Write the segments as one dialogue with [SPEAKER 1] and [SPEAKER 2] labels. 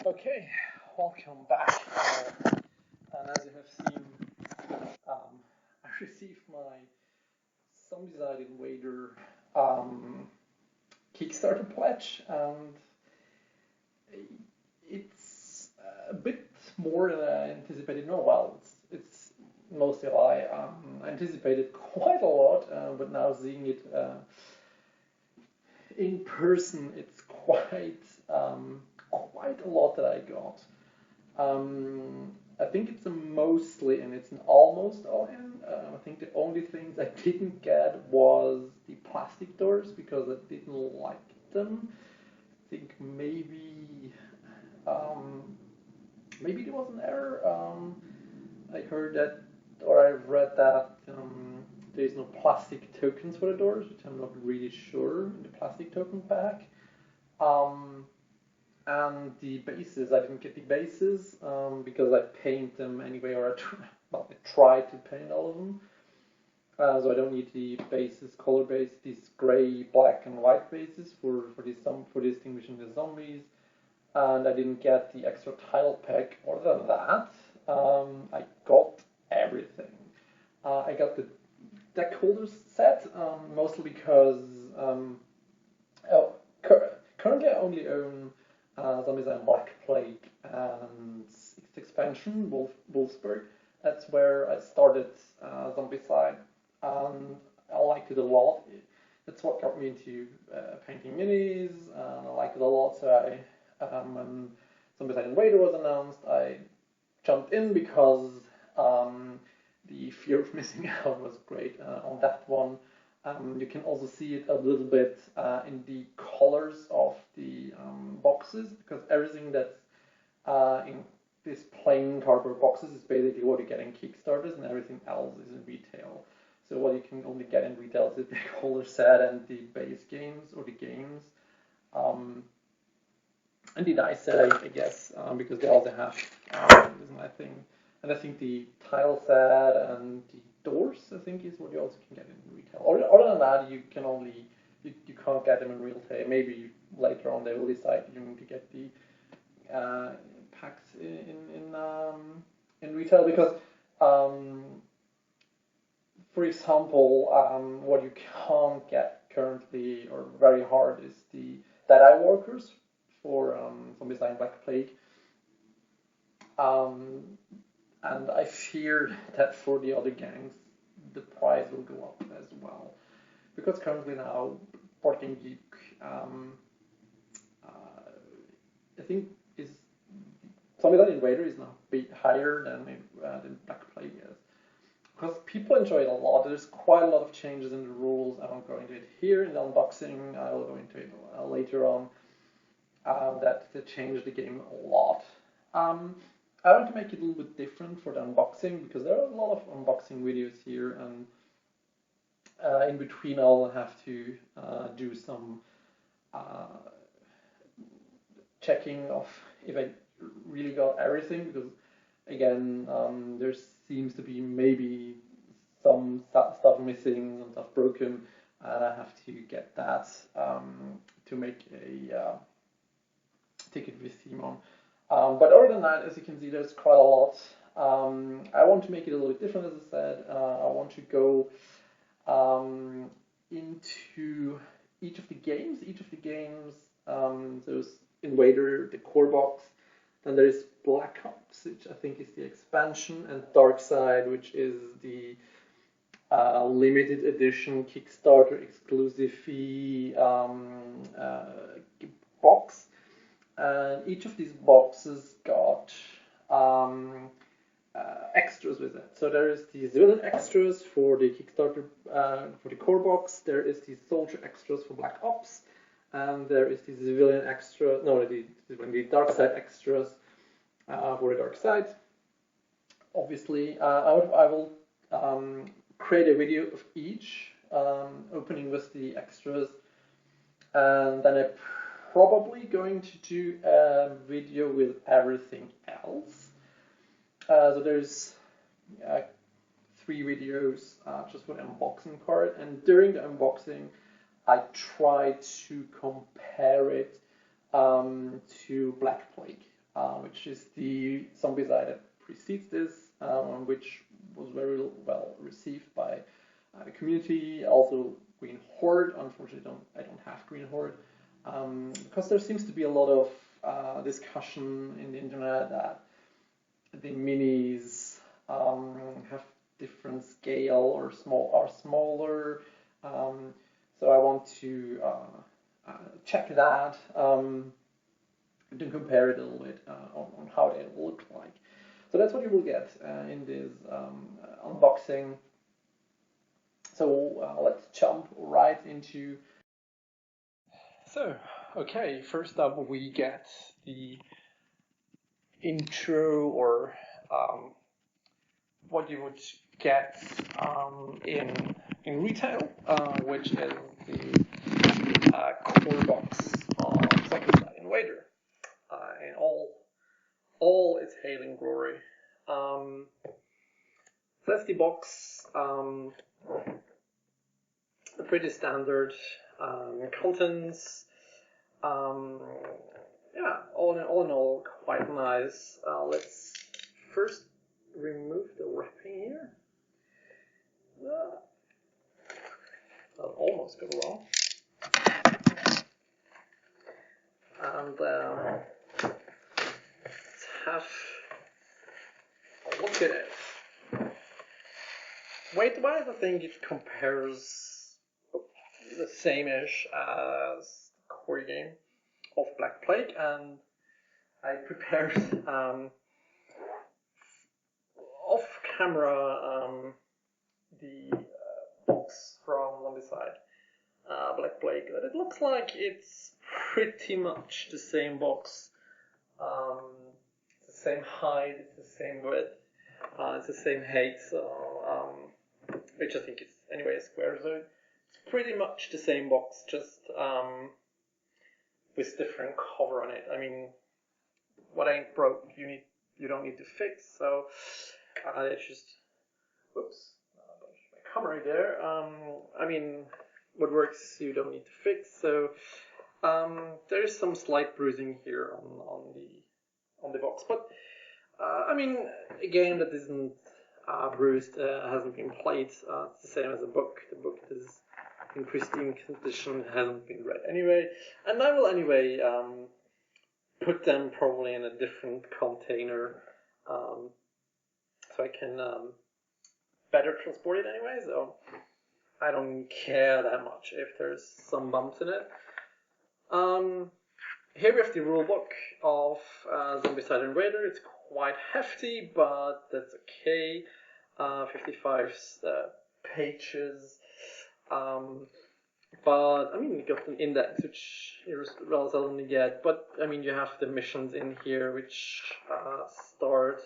[SPEAKER 1] Okay, welcome back. And as you have seen, I received my Zombicide Invader Kickstarter Pledge, and it's a bit more than I anticipated. No, well, it's mostly a lie. I anticipated quite a lot, but now seeing it in person, it's quite a lot that I got. I think it's a mostly and it's an almost all in. I think the only things I didn't get was the plastic doors because I didn't like them. I think maybe there was an error. I heard that, or I read that there's no plastic tokens for the doors, which I'm not really sure in the plastic token pack. And the bases, I didn't get the bases because I paint them anyway, or I tried to paint all of them. So I don't need the bases, color base, these gray, black, and white bases for distinguishing the zombies. And I didn't get the extra tile pack. Other than that, I got everything. I got the deck holders set, mostly because currently I only own Zombicide Black Plague and 6th expansion, Wolfsburg. That's where I started Zombicide, and I liked it a lot. That's what got me into painting minis, and I liked it a lot. So when Zombicide Invader was announced, I jumped in because the fear of missing out was great on that one. You can also see it a little bit in the colors of the boxes, because everything that's in these plain cardboard boxes is basically what you get in Kickstarters, and everything else is in retail. So what you can only get in retail is the color set and the base games, or the games. And the dice set, I guess, because they also have this is my thing. And I think the tile set and the doors, I think, is what you also can get in retail. Other than that, you can't get them in retail. Maybe later on they will decide you need to get the packs in retail, because, for example, what you can't get currently or very hard is the Deadeye Workers for Zombicide Black Plague. And I fear that for the other gangs, the price will go up as well. Because currently now, Board Game Geek, I think, is Zombicide Invader is now a bit higher than Black Plague is. Because people enjoy it a lot. There's quite a lot of changes in the rules. I won't go into it here in the unboxing. I will go into it later on. That changed the game a lot. I want to make it a little bit different for the unboxing, because there are a lot of unboxing videos here, and in between I'll have to do some checking of if I really got everything, because again, there seems to be maybe some stuff missing, some stuff broken, and I have to get that to make a ticket with theme on. But other than that, as you can see, there's quite a lot. I want to make it a little bit different, as I said. I want to go into each of the games. There's Invader, the core box. Then there is Black Ops, which I think is the expansion, and Darkside, which is the limited edition Kickstarter exclusive box. And each of these boxes got extras with it. So there is the civilian extras for the Kickstarter, for the core box. There is the soldier extras for Black Ops, and there is the civilian extra. No, the Darkside extras for the Darkside. Obviously, I will create a video of each, opening with the extras, and then I probably going to do a video with everything else. So there's 3 videos just for the unboxing part, and during the unboxing I try to compare it to Black Plague. which is the Zombicide that precedes this, which was very well received by the community. Also, Green Horde. Unfortunately, I don't have Green Horde, because there seems to be a lot of discussion in the internet that the minis have different scale or smaller. So I want to check that to compare it a little bit on how they look like. So that's what you will get in this unboxing. So let's jump right into. So, okay, first up we get the intro, or what you would get in retail, which is the core box of Zombicide Invader in all its hailing glory. That's the box. Pretty standard contents. Yeah, all in all, quite nice. Let's first remove the wrapping here. That almost got wrong. And let's have a look at it. Weight-wise, I think it compares the same-ish as the core game of Black Plague, and I prepared off camera the box from Zombicide Black Plague. But it looks like it's pretty much the same box. It's the same height, it's the same width, it's the same height, so which I think is anyway a square. So it's pretty much the same box, just with different cover on it. I mean, what ain't broke, you don't need to fix. So it's just, whoops, my camera there. I mean, what works, you don't need to fix. So there is some slight bruising here on the box, but I mean, a game that isn't bruised hasn't been played. It's the same as a book. The book is in pristine condition, hasn't been read anyway, and I will anyway put them probably in a different container, so I can better transport it anyway. So I don't care that much if there's some bumps in it. Here we have the rulebook of Zombicide Invader. It's quite hefty, but that's okay. 55 pages. But I mean, you got an index, which you rather only get. But I mean, you have the missions in here, which start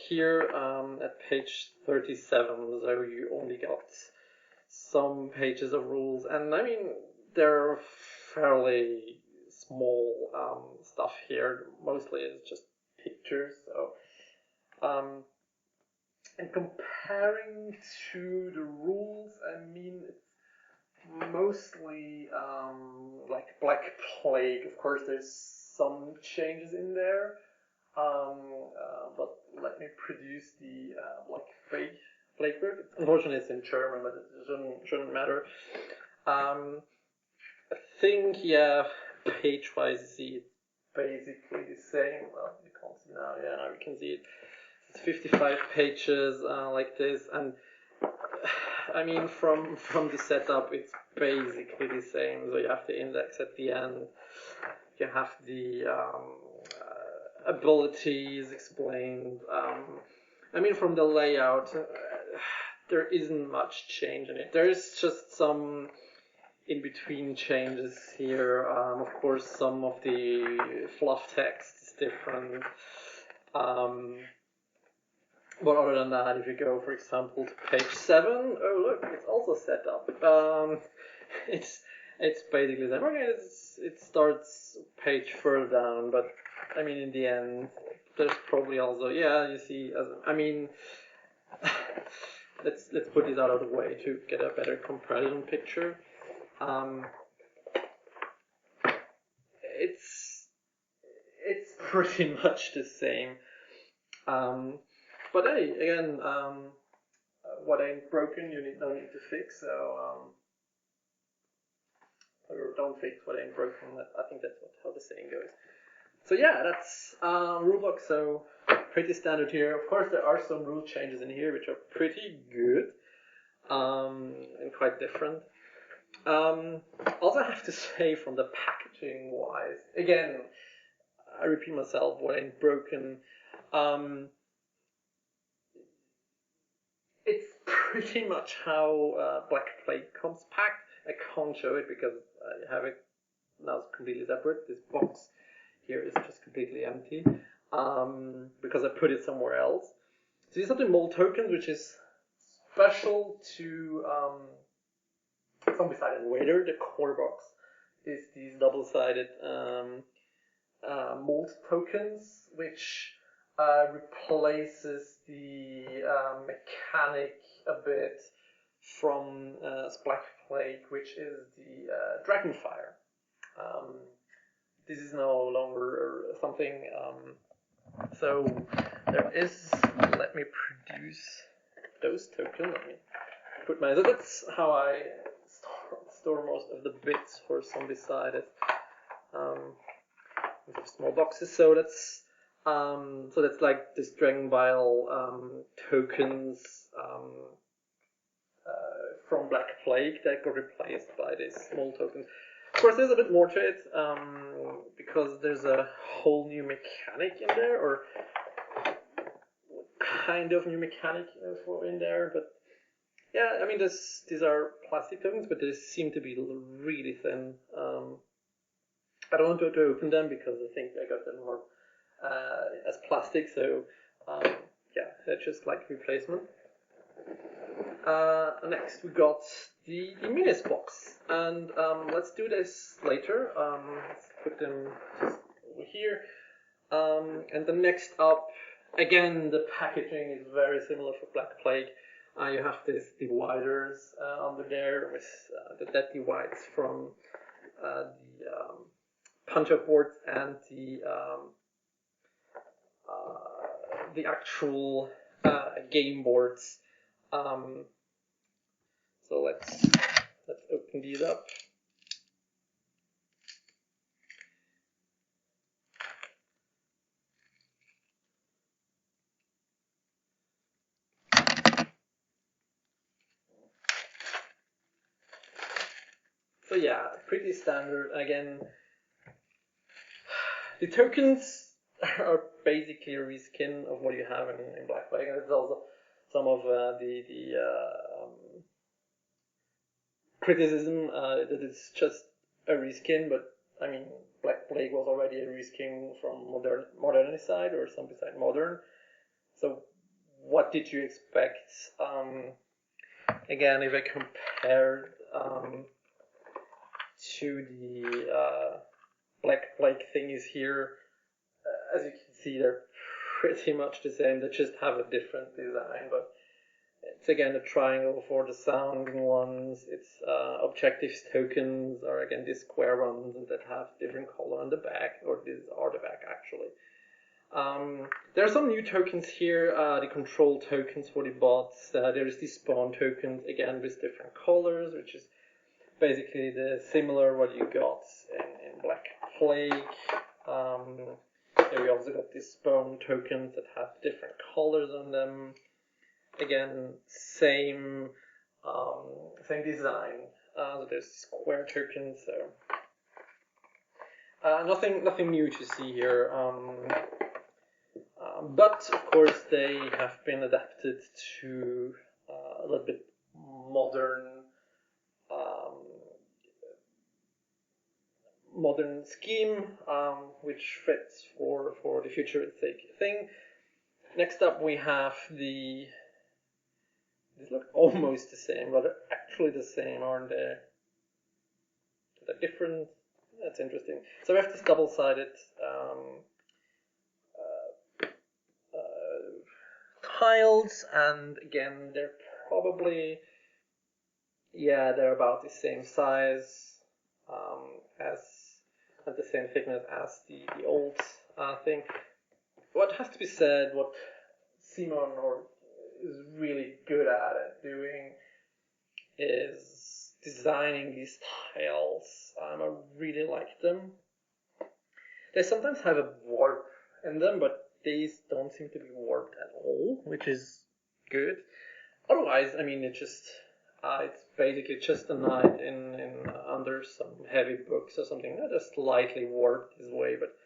[SPEAKER 1] here at page 37. So you only got some pages of rules, and I mean, they're fairly small stuff here. Mostly it's just pictures. So and comparing to the rules, I mean, it's mostly like Black Plague. Of course, there's some changes in there, but let me produce the Black Plague book. Unfortunately, it's in German, but it shouldn't matter. I think, yeah, page-wise, you see it's basically the same. Well, you can't see now. Yeah, now we can see it. It's 55 pages like this, and I mean, from the setup, it's basically the same. So you have the index at the end. You have the abilities explained. I mean, from the layout, there isn't much change in it. There is just some in-between changes here. Of course, some of the fluff text is different. But other than that, if you go, for example, to page 7, oh look, it's also set up. It's basically the same. Okay, it starts page further down, but I mean, in the end, there's probably also, yeah, you see, I mean, let's put this out of the way to get a better comparison picture. It's pretty much the same. But hey, again, what ain't broken, don't need to fix. So, or don't fix what ain't broken. I think that's how the saying goes. So yeah, that's rulebook. So pretty standard here. Of course, there are some rule changes in here which are pretty good and quite different. Also, I have to say, from the packaging wise, again, I repeat myself, what ain't broken. It's pretty much how Black Plague comes packed. I can't show it because I have it now completely separate. This box here is just completely empty because I put it somewhere else. So these are the mold tokens, which is special to Zombicide Invader. The core box is these double-sided mold tokens, which replaces the mechanic a bit from Black Plague, which is the Dragonfire. This is no longer something. So there is. Let me produce those tokens. Let me put my. So that's how I store most of the bits for Zombicide. With small boxes. So that's like this Dragon Bile tokens from Black Plague that got replaced by these small tokens. Of course, there's a bit more to it because there's a whole new mechanic in there, or kind of new mechanic in there. But yeah, I mean, these are plastic tokens, but they seem to be really thin. I don't want to open them because I think I got them more as plastic. So yeah, they're just like replacement. Next we got the minis box, and let's do this later. Let's put them just over here. And the next up, again, the packaging is very similar for Black Plague. You have these dividers under there with that divides from the punch-up boards and the actual game boards. So let's open these up. So yeah, pretty standard. Again, the tokens are basically a reskin of what you have in Black Plague, and it's also some of the criticism that it's just a reskin, but I mean, Black Plague was already a reskin from Modernized or Zombicide Modern. So what did you expect? Again, if I compared to the Black Plague thingies here, as you can see, they're pretty much the same. They just have a different design, but it's again a triangle for the sounding ones. It's objectives tokens are again these square ones that have different color on the back, or these are the back actually. There are some new tokens here, the control tokens for the bots. There is the spawn tokens again with different colors, which is basically the similar what you got in Black Plague. Here we also got these spawn tokens that have different colors on them. Again, same design. So there's square tokens. So nothing new to see here. But of course they have been adapted to a little bit modern scheme, which fits for the futuristic thing. Next up we have these look almost the same, but they're actually the same, aren't they? They're different. That's interesting. So we have this double-sided tiles, and again they're probably, yeah, they're about the same size as
[SPEAKER 2] the same thickness as the old thing. What has to be said, what Simon is really good at doing is designing these tiles. I really like them. They sometimes have a warp in them, but these don't seem to be warped at all, which is good. Otherwise, I mean, it's basically just a knight in under some heavy books or something. They're just slightly warped this way, but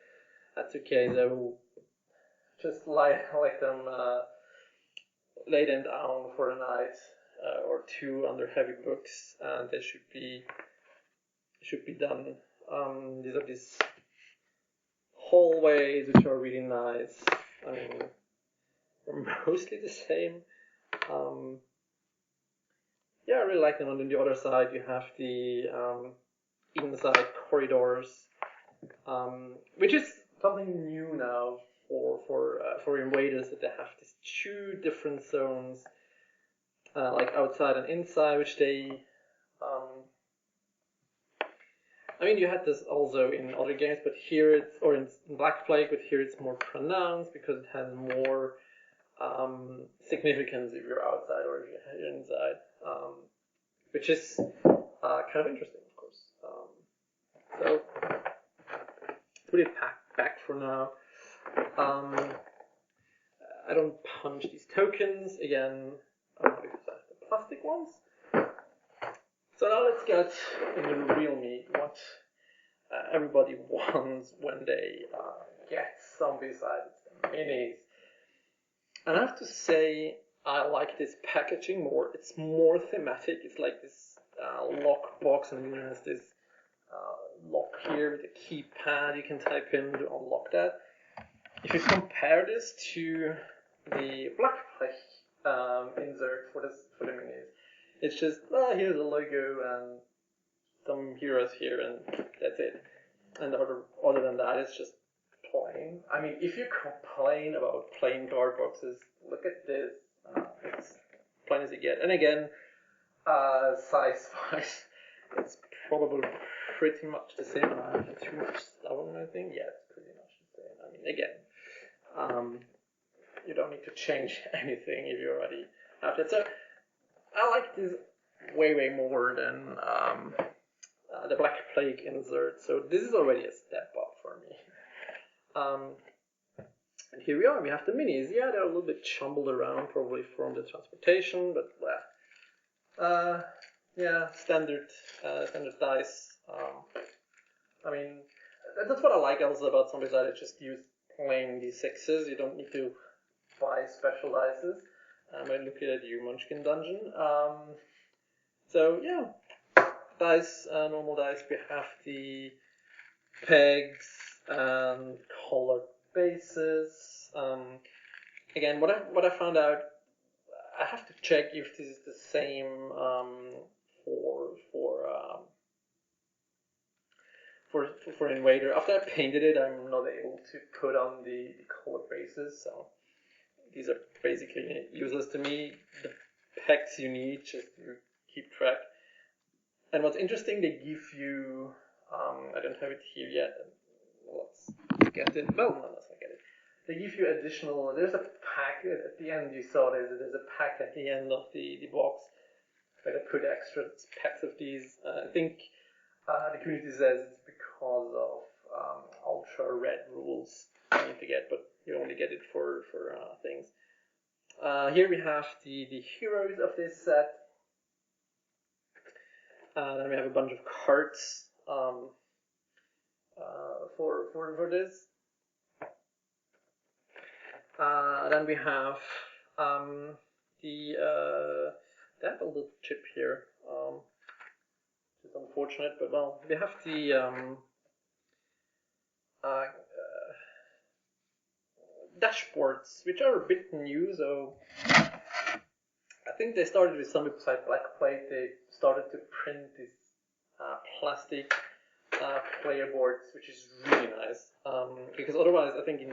[SPEAKER 2] that's okay. They will just lay them down for a night or two under heavy books, and they should be done. These are these hallways which are really nice. I mean, they're mostly the same. Yeah, I really like them. And on the other side, you have the inside corridors, which is something new now for Invaders, that they have these two different zones, like outside and inside, which they. I mean, you had this also in other games, but here or in Black Plague, but here it's more pronounced because it has more significance if you're outside or if you're inside, which is kind of interesting, of course. So put it back for now. I don't punch these tokens again because I have the plastic ones. So now let's get into the real meat. What everybody wants when they get Zombicide, it's the minis. And I have to say, I like this packaging more. It's more thematic. It's like this lock box, and it has this lock here with a keypad you can type in to unlock that. If you compare this to the Black Plague insert for the minis, it's just, here's a logo and some heroes here, and that's it. And other than that, it's just plain. I mean, if you complain about plain card boxes, look at this. It's plain as you get. And again, size-wise, it's probably pretty much the same. I don't have too much stone, I think. Yeah, it's pretty much the same. I mean, again, you don't need to change anything if you already have it. So I like this way more than the Black Plague insert. So this is already a step up for me. And here we are. We have the minis. Yeah, they're a little bit jumbled around, probably from the transportation, but yeah, standard dice. I mean, that's what I like also about Zombicide. I just use plain D6s. You don't need to buy special dices. I'm looking at you, Munchkin Dungeon. So yeah, dice, normal dice. We have the pegs and colored bases. Again, what I found out, I have to check if this is the same for Invader. After I painted it, I'm not able to put on the color bases, so these are basically useless to me. The pegs you need just to keep track. And what's interesting, they give you, I don't have it here yet. Let's get it. Well, no, let's not get it. They give you additional. There's a pack at the end. You saw there's a pack at the end of the box where they put extra packs of these. I think the community says it's because of ultra red rules you need to get, but you only get it for things. Here we have the heroes of this set. Then we have a bunch of cards for this. Then we have they have a little chip here, which is unfortunate, but well, we have the dashboards, which are a bit new. So I think they started with Zombicide Black Plague. They started to print these plastic player boards, which is really nice. Because otherwise, I think in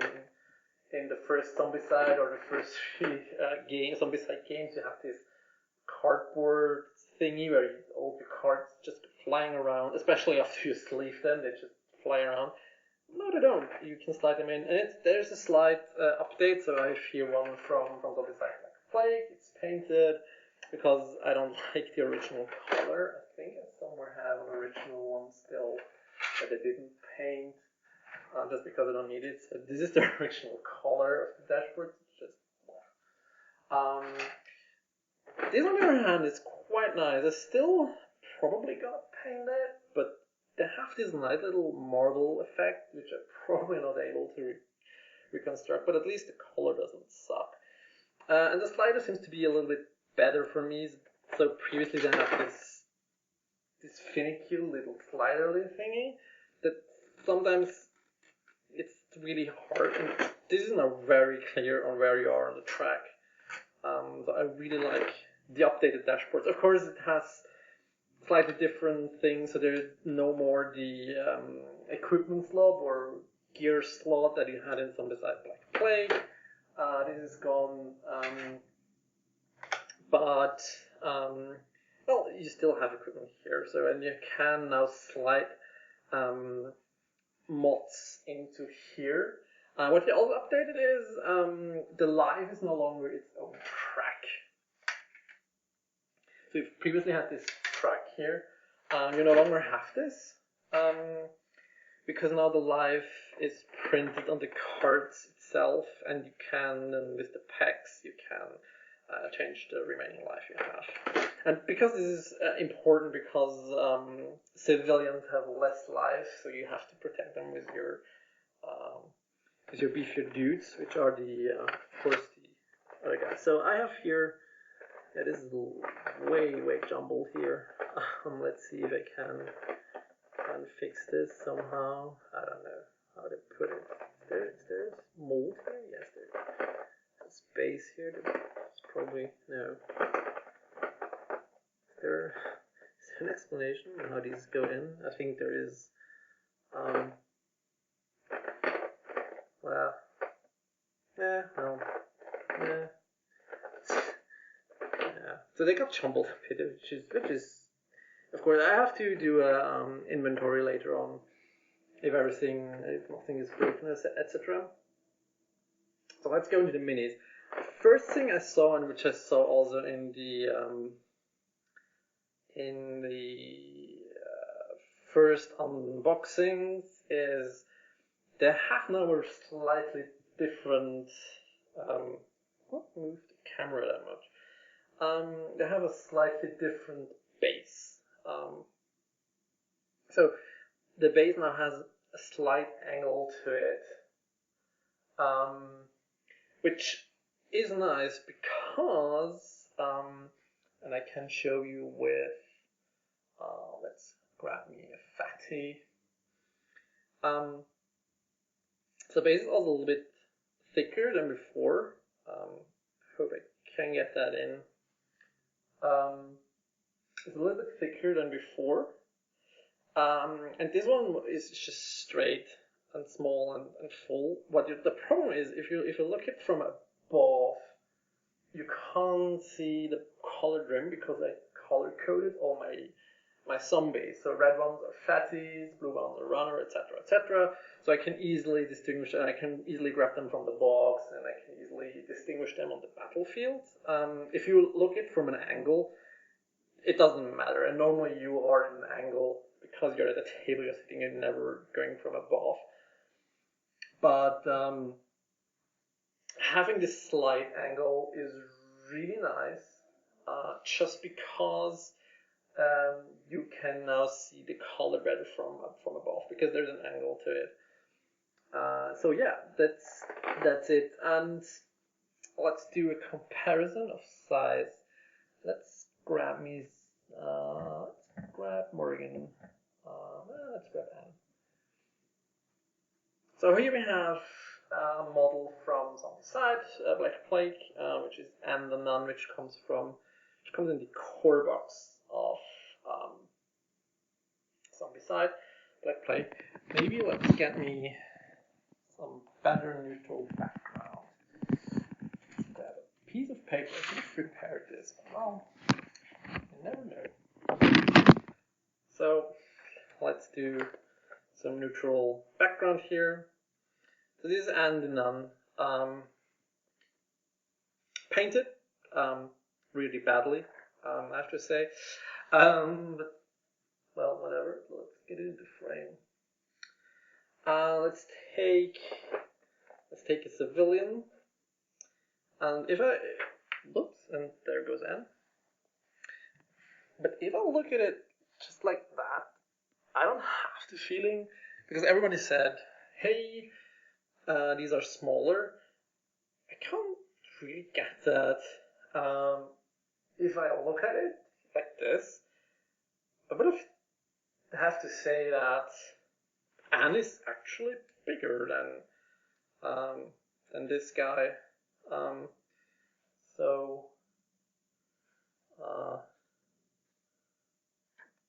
[SPEAKER 2] the first Zombicide or the first three Zombicide games, you have this cardboard thingy where all the cards just flying around, especially after you sleeve them, they just fly around. No, they don't. You can slide them in, and there's a slight update. So I have here one from Zombicide Black Plague. It's painted because I don't like the original color. I think I somewhere have an original one still that I didn't paint, just because I don't need it. So this is the original color of the dashboard. It's just this on the other hand is quite nice. I still probably got painted, but they have this nice little marble effect, which I'm probably not able to reconstruct, but at least the color doesn't suck. And the slider seems to be a little bit better for me. So previously they had this finicky little sliderly thingy that sometimes it's really hard. And this is now very clear on where you are on the track. So I really like the updated dashboards. Of course, it has slightly different things. So there's no more the equipment slot or gear slot that you had in Zombicide Black Plague. This is gone. But well, you still have equipment here. So and you can now slide mods into here. What they also updated is the live is no longer its own track. So you've previously had this track here. You no longer have this because now the live is printed on the cards itself, and you can, with the packs, you can change the remaining life you have. And because this is important, because civilians have less life, so you have to protect them with your beefier dudes, which are the, of course, the other guys. So I have here, this is way jumbled here. Let's see if I can fix this somehow. I don't know how to put it. There's mold here? Yes, there's space here. There's probably, no. Is there an explanation on how these go in? I think there is. Well, yeah, well, yeah. Yeah. So they got jumbled a bit, which is, of course, I have to do a inventory later on if nothing is broken, etc. So let's go into the minis. First thing I saw, and which I saw also in the first unboxings, is they have now a slightly different. Not move the camera that much. They have a slightly different base. So the base now has a slight angle to it, which is nice because, and I can show you with, let's grab me a fatty. So base is also a little bit thicker than before. Hope I can get that in. It's a little bit thicker than before. And this one is just straight and small and full. The problem is if you look at it from above, you can't see the colored rim because I color coded all my zombies. So red ones are fatties, blue ones are runner, etc., etc. So I can easily distinguish, and I can easily grab them from the box, and I can easily distinguish them on the battlefield. If you look at it from an angle, it doesn't matter. And normally you are in an angle because you're at the table, you're sitting, you're never going from above. But having this slight angle is really nice, just because you can now see the color better from above because there's an angle to it. So yeah, that's it. And let's do a comparison of size. Let's grab me. Let's grab Morgan. Let's grab Anne. So here we have a model from Zombicide, Black Plague, which is Anne the Nun, which comes in the core box of Zombicide, Black Plague. Maybe let's get me some better neutral background. Grab a piece of paper. I should have prepared this, but well, you never know. So let's do. some neutral background here. So this is Anne the Nun, painted really badly, I have to say. But well, whatever. Let's get it into frame. Let's take a civilian, and if I, whoops, and there goes Anne. But if I look at it just like that, I don't have the feeling, because everybody said, hey, these are smaller. I can't really get that. If I look at it like this, I would have to say that Anne is actually bigger than this guy. So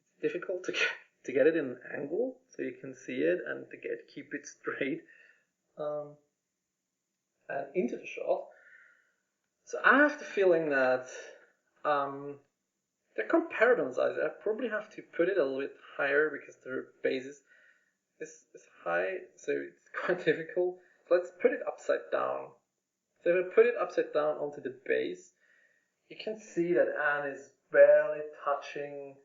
[SPEAKER 2] it's difficult to get it in an angle so you can see it and to keep it straight and into the shot. So I have the feeling that the comparison size, I probably have to put it a little bit higher because their base is high, so it's quite difficult. So let's put it upside down. So if I put it upside down onto the base, you can see that Anne is barely touching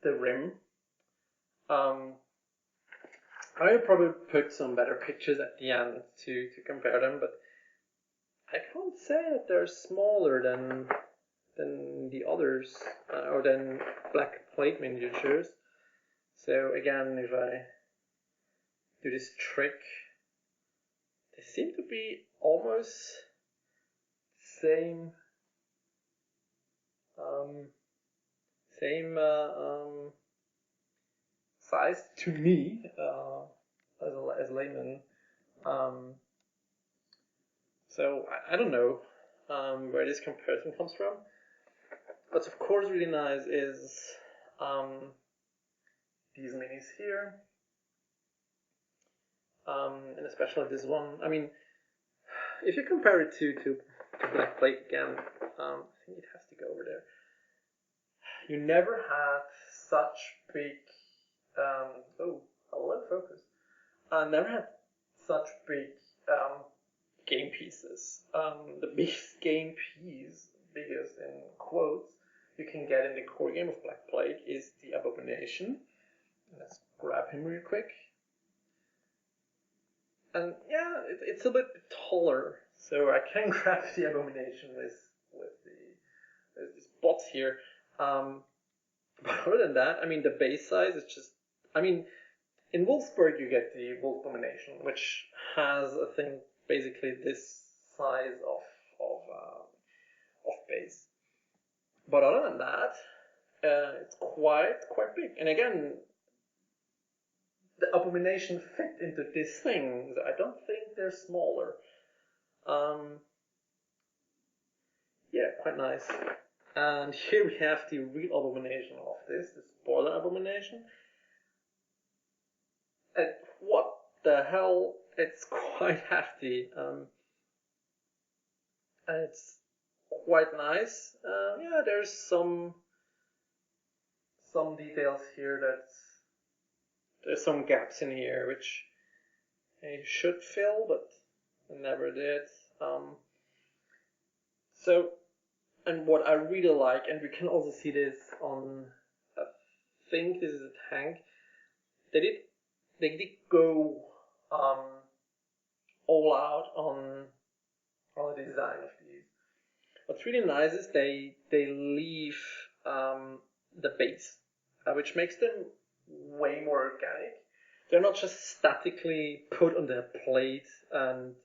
[SPEAKER 2] the rim. I will probably put some better pictures at the end to compare them, but I can't say that they're smaller than the others, or than Black Plague miniatures. So again, if I do this trick, they seem to be almost same size to me as a layman. So I don't know where this comparison comes from. What's of course really nice is these minis here, and especially this one. I mean, if you compare it to Black Plague again, I think it has to go over there. You never had such big focus. Never had such big game pieces. The biggest game piece, biggest in quotes, you can get in the core game of Black Plague is the Abomination. Let's grab him real quick. And yeah, it's a bit taller, so I can grab the Abomination with these bots here. But other than that, I mean, the base size is just, I mean, in Wolfsburg you get the Wolf Abomination, which has, I think, basically this size of base. But other than that, it's quite big. And again, the Abomination fit into this thing. I don't think they're smaller. Yeah, quite nice. And here we have the real Abomination of this border Abomination. And what the hell? It's quite hefty. And it's quite nice. Yeah, there's some details here there's some gaps in here which I should fill, but I never did. So, and what I really like, and we can also see this on, I think this is a tank. They did go all out on the design of these. What's really nice is they leave the base, which makes them way more organic. They're not just statically put on the plate and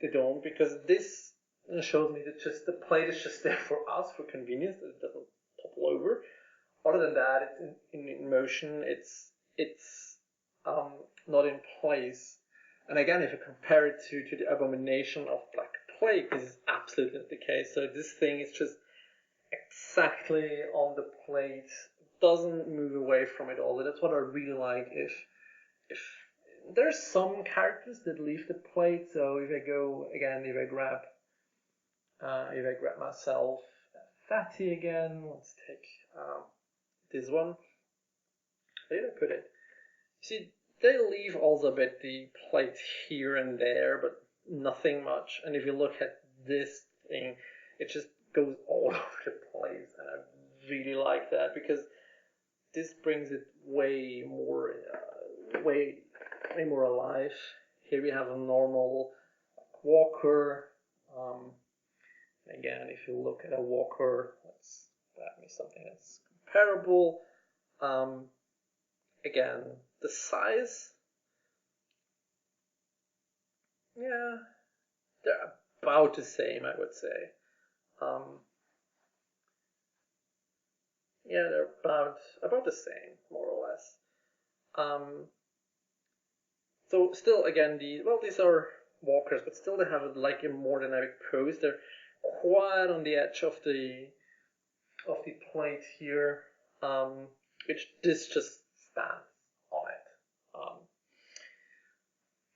[SPEAKER 2] they don't, because this shows me that just the plate is just there for us for convenience, that it doesn't topple over. Other than that, it's in motion. It's not in place. And again, if you compare it to the Abomination of Black Plague, this is absolutely not the case. So this thing is just exactly on the plate, doesn't move away from it all. That's what I really like. If there's some characters that leave the plate, so if I grab myself Fatty again, let's take this one. Where did I put it? See, they leave also a bit the plate here and there, but nothing much. And if you look at this thing, it just goes all over the place, and I really like that because this brings it way more alive. Here we have a normal walker. Again, if you look at a walker, let's grab me something that's comparable. Again, the size, yeah, they're about the same, I would say. Yeah, they're about the same, more or less. So still, again, these are walkers, but still they have like a more dynamic pose. They're quite on the edge of the plate here, which this just stands on it.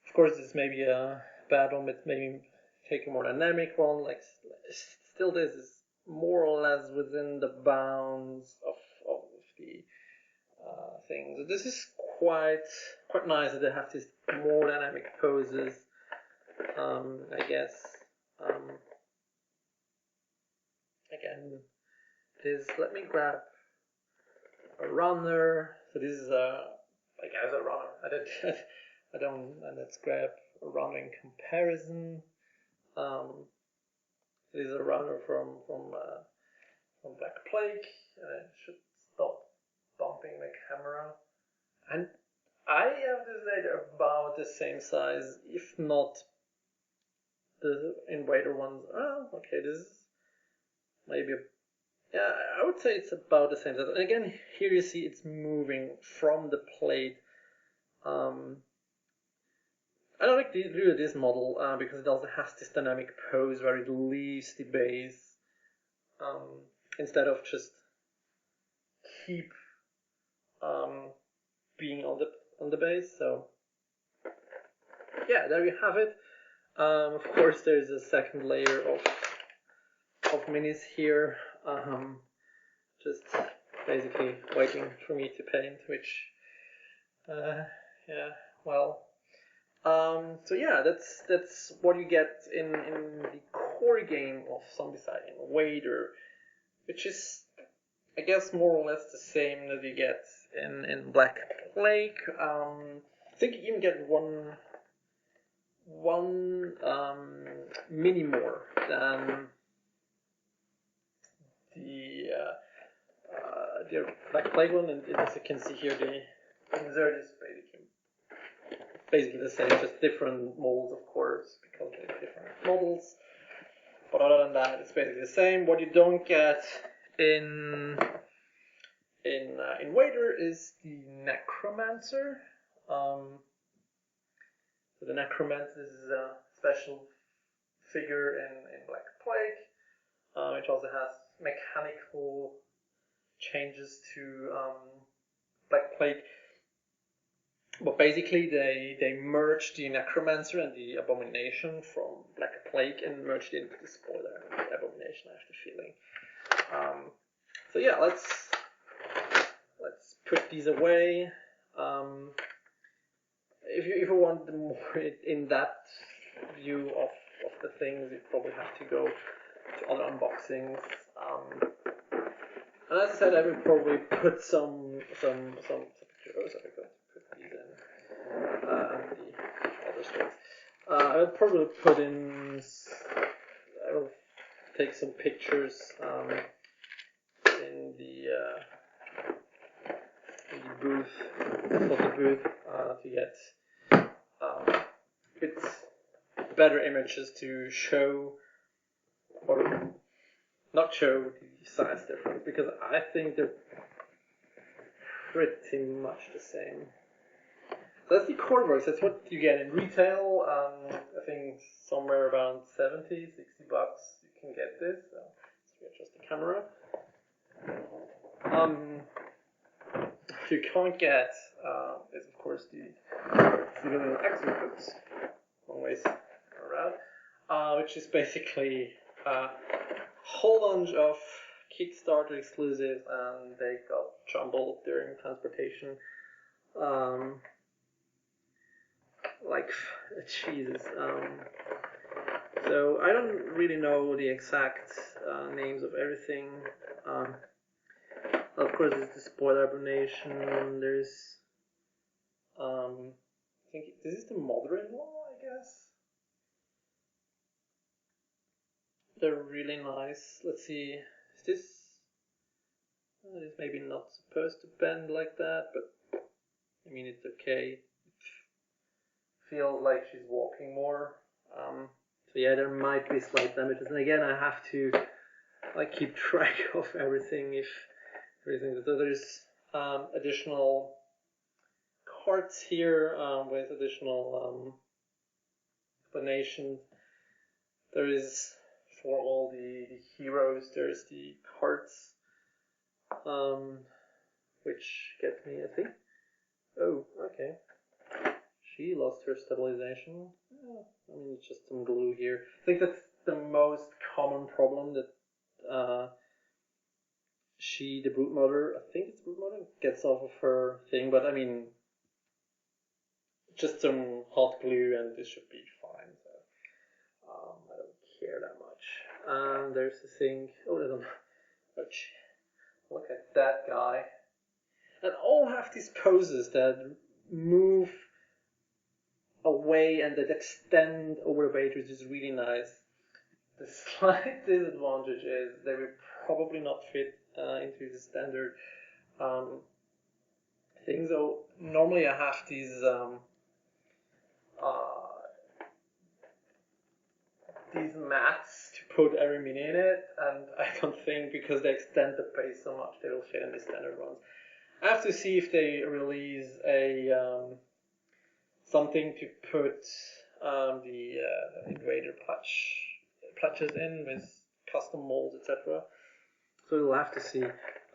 [SPEAKER 2] Of course, this may be a bad one, but maybe take a more dynamic one. Like still, this is more or less within the bounds of the thing. So this is quite nice that they have these more dynamic poses. I guess. Again, let me grab a runner. So this is a runner. And let's grab a runner in comparison. This is a runner from Black Plague. I should stop bumping the camera. And I have to say they're about the same size, if not the Invader ones. Oh, okay, this is maybe I would say it's about the same size. And again, here you see it's moving from the plate. I don't like really this model because it also has this dynamic pose where it leaves the base instead of just keep being on the base. So yeah, there you have it. Of course, there's a second layer of minis here, just basically waiting for me to paint, which yeah, well. So yeah, that's what you get in the core game of Zombicide, Invader, which is, I guess, more or less the same that you get in Black Plague. I think you even get one mini more than the Black Plague one, and as you can see here, the insert is basically the same, just different molds, of course, because they're different models. But other than that, it's basically the same. What you don't get in Invader is the Necromancer. So the Necromancer is a special figure in Black Plague, which also has mechanical changes to Black Plague. But basically, they merged the Necromancer and the Abomination from Black Plague and merged it into the spoiler. The Abomination, I have the feeling. So yeah, let's put these away. If you want the more in-depth view of the things, you probably have to go to other unboxings. And as I said, I will probably put some pictures. I could put these in the other things. I'll probably put in. I'll take some pictures in the booth, photo booth, to get it's better images to show or not show the size difference, because I think they're pretty much the same. So that's the core box. That's what you get in retail. I think somewhere around 70, 60 bucks you can get this. So let's readjust the camera. You can't get is of course the little extra books, long ways around, which is basically a whole bunch of Kickstarter exclusives, and they got jumbled during transportation. Like, Jesus. So I don't really know the exact names of everything. Of course, there's the spoiler Abomination. There's, I think this is the mother-in-law, I guess. They're really nice. Let's see. Is this? It's maybe not supposed to bend like that, but I mean it's okay. It feels like she's walking more. So yeah, there might be slight damages, and again, I have to like keep track of everything. So there's additional cards here with additional explanations. There is for all the heroes. There's the cards, which get me, I think. Oh, okay. She lost her stabilization. Yeah, I mean, it's just some glue here. I think that's the most common problem that the brute mother, I think it's brute mother, gets off of her thing. But I mean, just some hot glue and this should be fine. So I don't care that much. There's the thing. Oh, there's an. Look at that guy. And all have these poses that move away and that extend over the page, which is really nice. The slight disadvantage is they will probably not fit into the standard thing. So normally I have these mats to put every mini in it, and I don't think because they extend the page so much they will fit in the standard ones. I have to see if they release a something to put the Invader pledges in with custom molds, etc. So we'll have to see.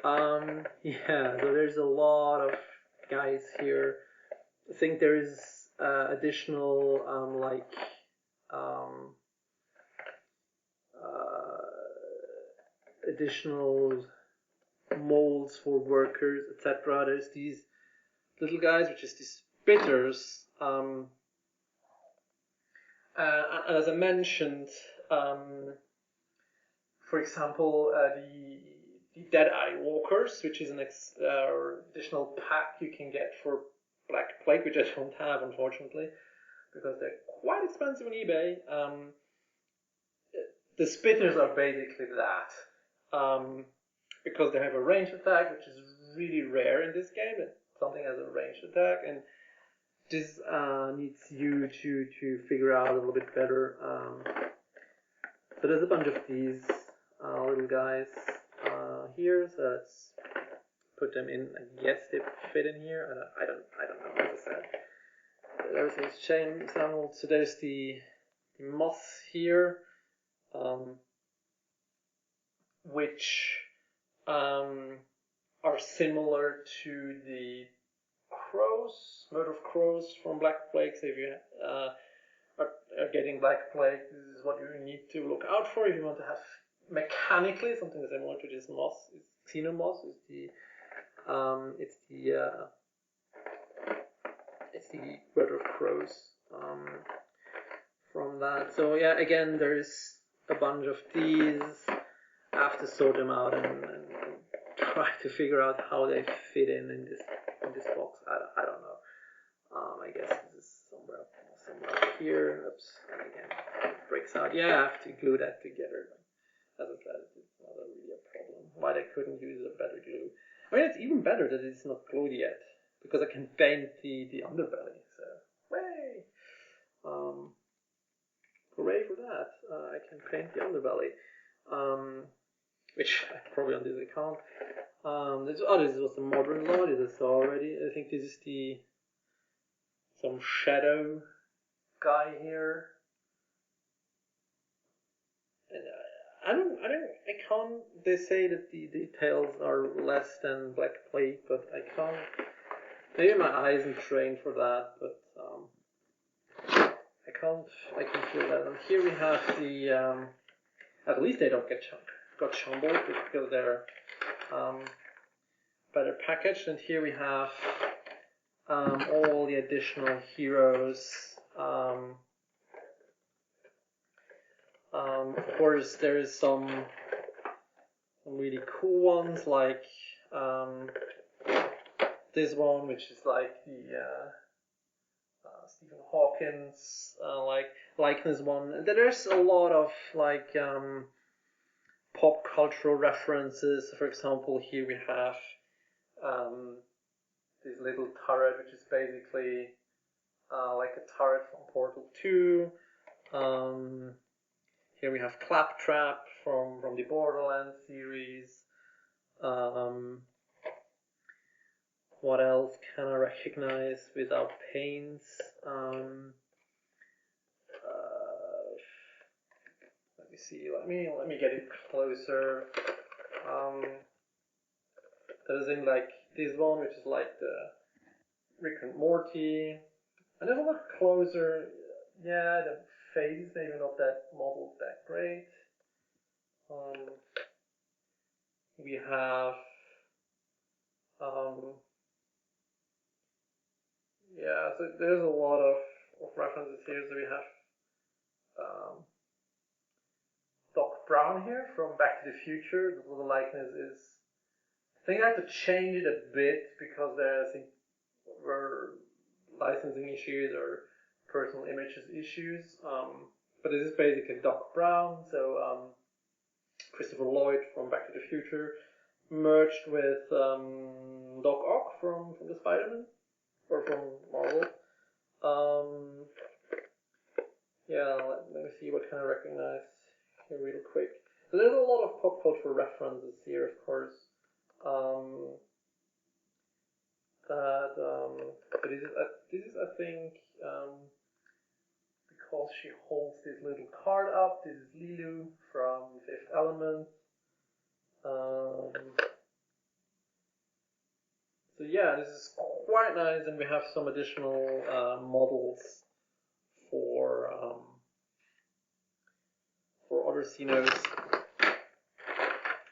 [SPEAKER 2] Yeah, so there's a lot of guys here. I think there is additional additional molds for workers, etc. There's these little guys, which is these spitters. And as I mentioned, for example, the Dead-Eye Walkers, which is an additional pack you can get for Black Plague, which I don't have, unfortunately, because they're quite expensive on eBay. The spitters are basically that. Because they have a ranged attack, which is really rare in this game, that something has a ranged attack, and this needs you to figure out a little bit better. So there's a bunch of these little guys here, so let's put them in. I guess they fit in here. I don't know, as I said. Everything's changed. So there's the moths here, which are similar to the crows, murder of crows from Black Plague. So if you are getting Black Plague, this is what you need to look out for if you want to have mechanically something similar to this moth. Xenos is the it's the murder of crows from that. So yeah, again, there's a bunch of these. I have to sort them out and try to figure out how they fit in this box. I don't know. I guess this is somewhere up here. Oops. And again, it breaks out. Yeah, I have to glue that together. As I said, it's not really a problem. Why they couldn't use a better glue? I mean, it's even better that it's not glued yet, because I can paint the underbelly. So, hooray! Hooray for that! I can paint the underbelly. Which I probably on this account. This was the mother-in-law. This is already. I think this is some shadow guy here. And I can't. They say that the details are less than Black Plague, but I can't. Maybe my eyes aren't trained for that, but I can't. I can feel that. And here we have the. At least they don't got jumbled because they're better packaged. And here we have all the additional heroes. Of course, there is some really cool ones, like this one, which is like the Stephen Hawking's likeness one. There's a lot of like pop cultural references. For example, here we have this little turret, which is basically like a turret from Portal 2. Here we have Claptrap from the Borderlands series. What else can I recognize without pains? Let me see. Let me get it closer. There's in like this one, which is like the Rick and Morty. And if I look closer, yeah, the face is maybe not that modeled that great. We have yeah, so there's a lot of references here. So we have Doc Brown here from Back to the Future. The likeness is, I think I had to change it a bit because there I think were licensing issues or personal images issues. But this is basically Doc Brown. So Christopher Lloyd from Back to the Future merged with Doc Ock from the Spider-Man, or from Marvel. Yeah, let me see what can I recognize here real quick. So there's a lot of pop culture references here, of course. This is I think because she holds this little card up. This is Lilu from Fifth Element. So yeah, this is quite nice, and we have some additional models for other Xenos.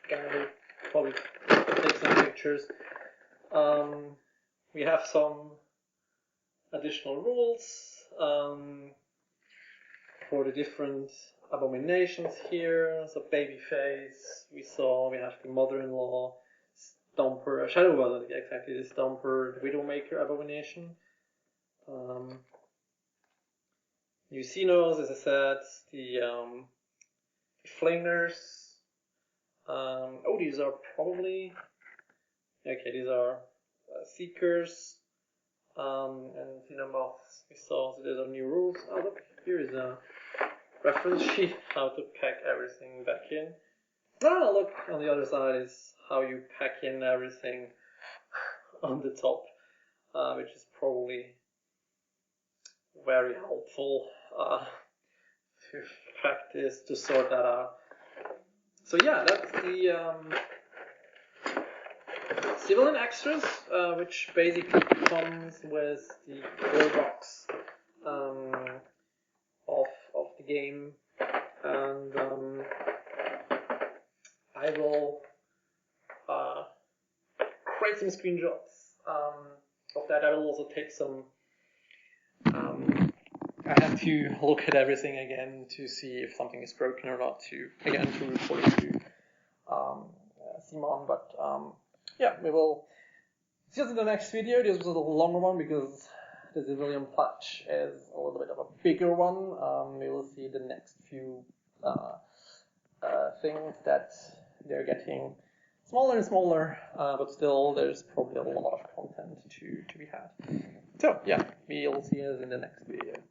[SPEAKER 2] Again, we'll probably take some pictures. We have some additional rules for the different abominations here. So Babyface, we have the mother-in-law, Stomper, Shadow wasn't exactly the Stomper, the Widowmaker abomination. New Xenos, as I said, the Flingers. These are probably, okay, these are Seekers, and Xenomoths we saw, so these are new rules. Oh look, here is a reference sheet, how to pack everything back in. Ah, look, on the other side is how you pack in everything on the top, which is probably very helpful to practice, to sort that out. So yeah, that's the civilian extras, which basically comes with the core box of the game, and I will create some screenshots of that. I will also take some. I have to look at everything again to see if something is broken or not. To report it to Simon. But yeah, we will see us in the next video. This was a little longer one because the civilian pledge is a little bit of a bigger one. We will see the next few things that they're getting smaller and smaller, but still there's probably a lot of content to be had. So yeah, we'll see us in the next video.